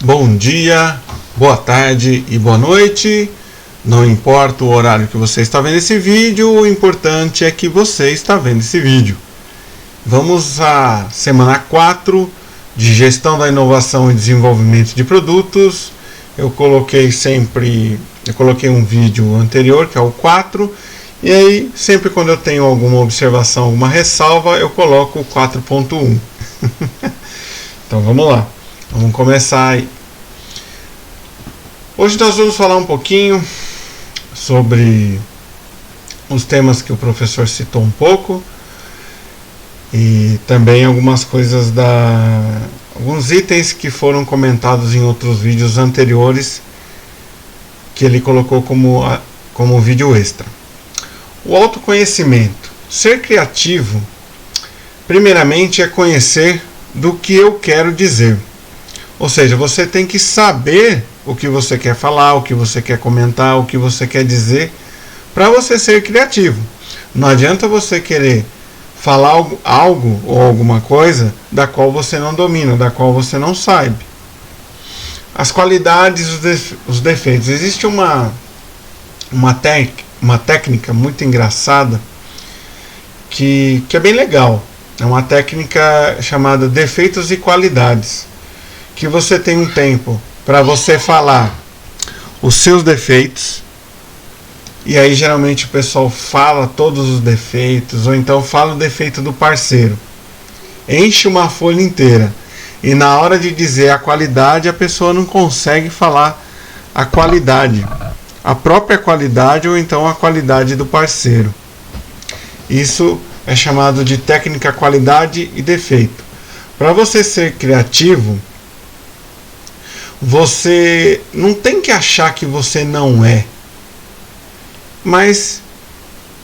Bom dia, boa tarde e boa noite. Não importa o horário que você está vendo esse vídeo, o importante é que você está vendo esse vídeo. Vamos à semana 4 de gestão da inovação e desenvolvimento de produtos. Eu coloquei um vídeo anterior, que é o 4, e aí sempre quando eu tenho alguma observação, alguma ressalva, eu coloco o 4.1. Então vamos lá. Vamos começar aí. Hoje nós vamos falar um pouquinho sobre os temas que o professor citou um pouco e também algumas coisas alguns itens que foram comentados em outros vídeos anteriores que ele colocou como vídeo extra. O autoconhecimento. Ser criativo, primeiramente, é conhecer do que eu quero dizer. Ou seja, você tem que saber o que você quer falar, o que você quer comentar, o que você quer dizer, para você ser criativo. Não adianta você querer falar algo ou alguma coisa da qual você não domina, da qual você não sabe. As qualidades e os defeitos. Existe uma técnica muito engraçada que é bem legal. É uma técnica chamada defeitos e qualidades, que você tem um tempo para você falar os seus defeitos, e aí geralmente o pessoal fala todos os defeitos, ou então fala o defeito do parceiro, enche uma folha inteira, e na hora de dizer a qualidade, a pessoa não consegue falar a qualidade, a própria qualidade, ou então a qualidade do parceiro. Isso é chamado de técnica qualidade e defeito. Para você ser criativo, você não tem que achar que você não é, mas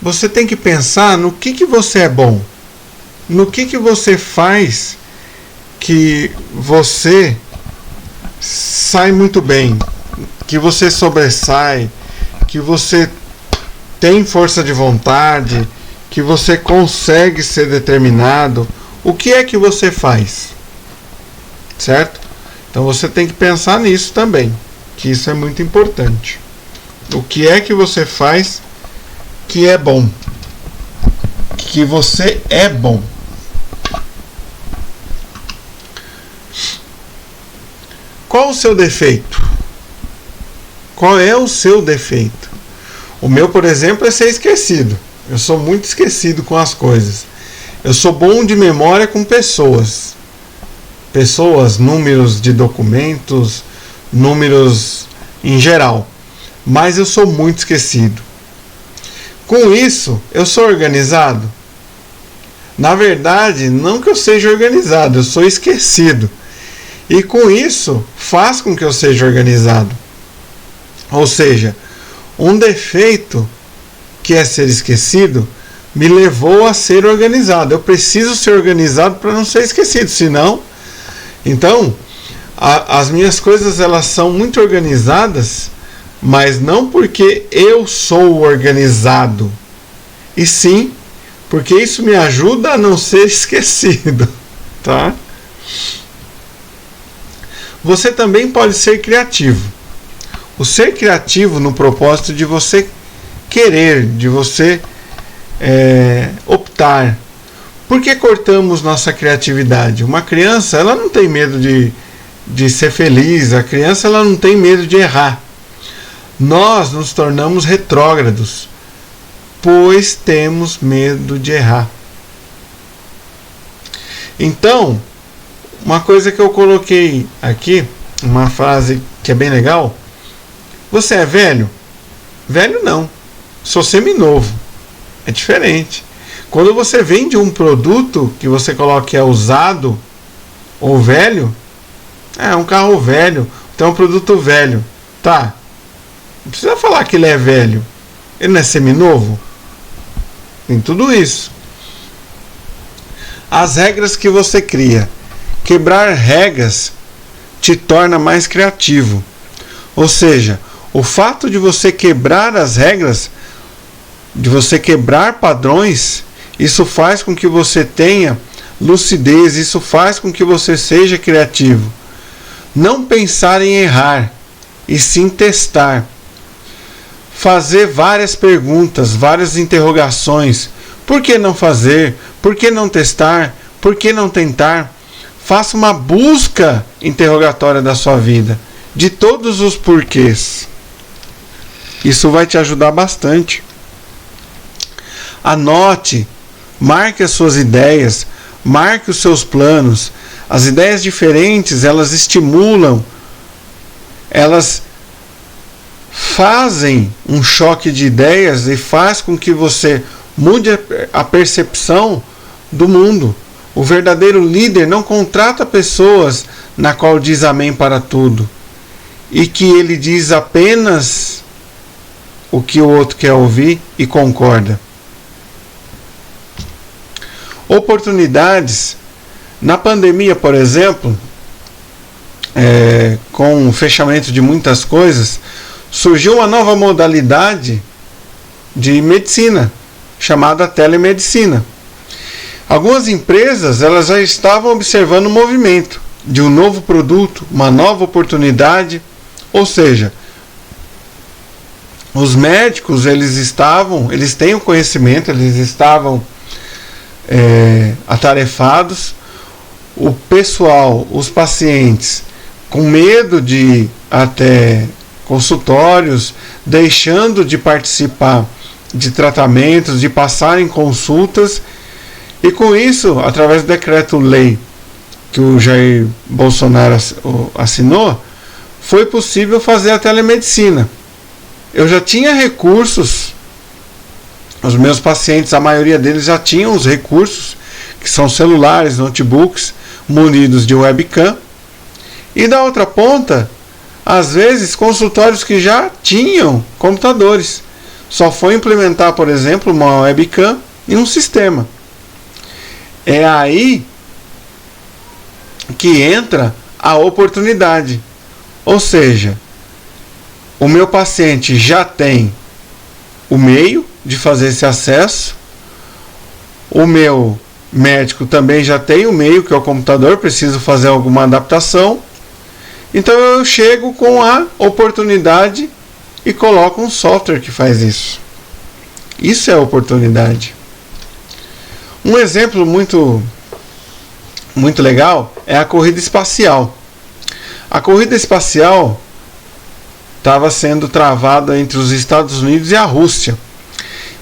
você tem que pensar no que você é bom, no que você faz que você sai muito bem, que você sobressai, que você tem força de vontade, que você consegue ser determinado. O que é que você faz? Certo? Então você tem que pensar nisso também, que isso é muito importante. O que é que você faz que é bom? Que você é bom. Qual o seu defeito? Qual é o seu defeito? O meu, por exemplo, é ser esquecido. Eu sou muito esquecido com as coisas. Eu sou bom de memória com pessoas, números de documentos, números em geral. Mas eu sou muito esquecido. Com isso, eu sou organizado? Na verdade, não que eu seja organizado, eu sou esquecido. E com isso, faz com que eu seja organizado. Ou seja, um defeito, que é ser esquecido, me levou a ser organizado. Eu preciso ser organizado para não ser esquecido, senão... Então, as minhas coisas, elas são muito organizadas, mas não porque eu sou organizado, e sim porque isso me ajuda a não ser esquecido, tá? Você também pode ser criativo. O ser criativo no propósito de você querer, de você optar. Por que cortamos nossa criatividade? Uma criança, ela não tem medo de ser feliz, a criança, ela não tem medo de errar. Nós nos tornamos retrógrados, pois temos medo de errar. Então, uma coisa que eu coloquei aqui, uma frase que é bem legal: você é velho? Velho não, sou seminovo. É diferente. Quando você vende um produto que você coloca que é usado ou velho, é um carro velho, então é um produto velho. Tá, não precisa falar que ele é velho. Ele não é seminovo? Tem tudo isso. As regras que você cria. Quebrar regras te torna mais criativo. Ou seja, o fato de você quebrar as regras, de você quebrar padrões, isso faz com que você tenha lucidez, isso faz com que você seja criativo. Não pensar em errar, e sim testar. Fazer várias perguntas, várias interrogações. Por que não fazer? Por que não testar? Por que não tentar? Faça uma busca interrogatória da sua vida, de todos os porquês. Isso vai te ajudar bastante. Anote, marque as suas ideias, marque os seus planos. As ideias diferentes, elas estimulam, elas fazem um choque de ideias e faz com que você mude a percepção do mundo. O verdadeiro líder não contrata pessoas na qual diz amém para tudo e que ele diz apenas o que o outro quer ouvir e concorda. Oportunidades. Na pandemia, por exemplo, com o fechamento de muitas coisas, surgiu uma nova modalidade de medicina, chamada telemedicina. Algumas empresas elas já estavam observando o movimento de um novo produto, uma nova oportunidade, ou seja, os médicos eles têm o conhecimento, eles estavam atarefados, o pessoal, os pacientes, com medo de ir até consultórios, deixando de participar de tratamentos, de passar em consultas, e com isso, através do decreto-lei que o Jair Bolsonaro assinou, foi possível fazer a telemedicina. Eu já tinha recursos, os meus pacientes, a maioria deles já tinham os recursos, que são celulares, notebooks, munidos de webcam, e da outra ponta, às vezes, consultórios que já tinham computadores. Só foi implementar, por exemplo, uma webcam e um sistema. É aí que entra a oportunidade. Ou seja, o meu paciente já tem o meio de fazer esse acesso, o meu médico também já tem o meio, que é o computador, preciso fazer alguma adaptação. Então eu chego com a oportunidade e coloco um software que faz isso. Isso é oportunidade. Um exemplo muito legal é a corrida espacial. A corrida espacial estava sendo travada entre os Estados Unidos e a Rússia.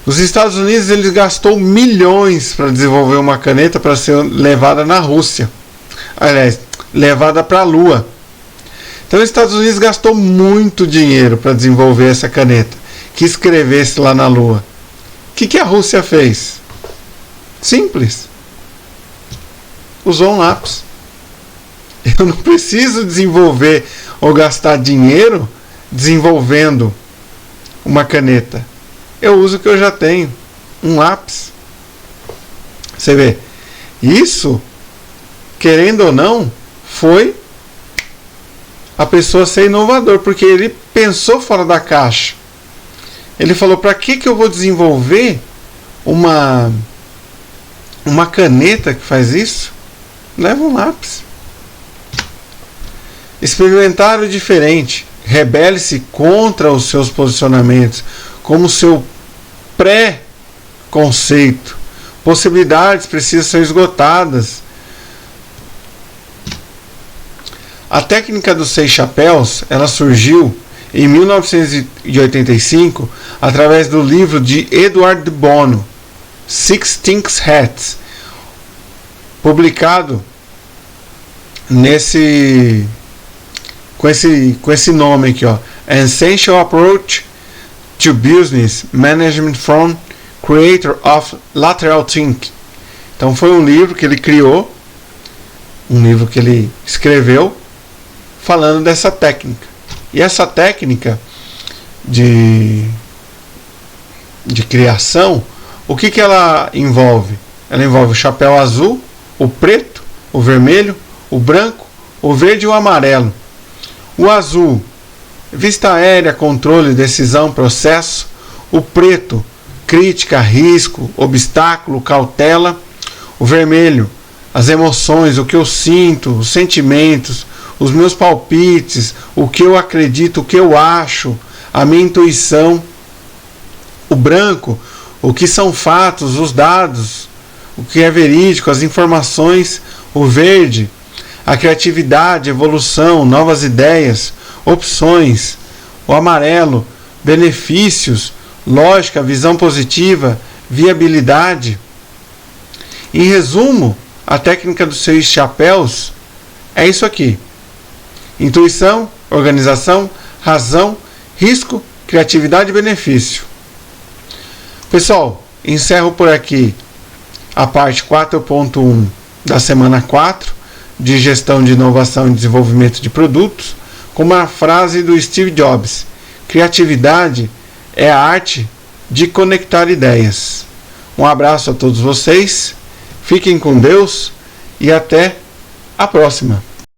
Os Estados Unidos gastou milhões para desenvolver uma caneta para ser levada na Rússia. Aliás, levada para a Lua. Então os Estados Unidos gastou muito dinheiro para desenvolver essa caneta que escrevesse lá na Lua. O que a Rússia fez? Simples. Usou um lápis. Eu não preciso desenvolver ou gastar dinheiro desenvolvendo uma caneta. Eu uso o que eu já tenho, um lápis. Você vê, isso, querendo ou não, foi a pessoa ser inovador, porque ele pensou fora da caixa. Ele falou, para que eu vou desenvolver uma caneta que faz isso? Leva um lápis. Experimentar o diferente. Rebele-se contra os seus posicionamentos, como seu pré-conceito. Possibilidades precisam ser esgotadas. A técnica dos 6 chapéus, ela surgiu em 1985 através do livro de Edward de Bono, Six Things Hats, publicado com esse nome aqui, ó, Essential Approach to Business Management from Creator of Lateral Thinking. Então foi um livro que ele criou, um livro que ele escreveu falando dessa técnica. E essa técnica de criação, o que ela envolve? Ela envolve o chapéu azul, o preto, o vermelho, o branco, o verde e o amarelo. O azul, vista aérea, controle, decisão, processo. O preto, crítica, risco, obstáculo, cautela. O vermelho, as emoções, o que eu sinto, os sentimentos, os meus palpites, o que eu acredito, o que eu acho, a minha intuição. O branco, o que são fatos, os dados, o que é verídico, as informações. O verde, a criatividade, evolução, novas ideias, opções. O amarelo, benefícios, lógica, visão positiva, viabilidade. Em resumo, a técnica dos 6 chapéus é isso aqui: intuição, organização, razão, risco, criatividade e benefício. Pessoal, encerro por aqui a parte 4.1 da semana 4 de gestão de inovação e desenvolvimento de produtos, com uma frase do Steve Jobs: criatividade é a arte de conectar ideias. Um abraço a todos vocês, fiquem com Deus e até a próxima.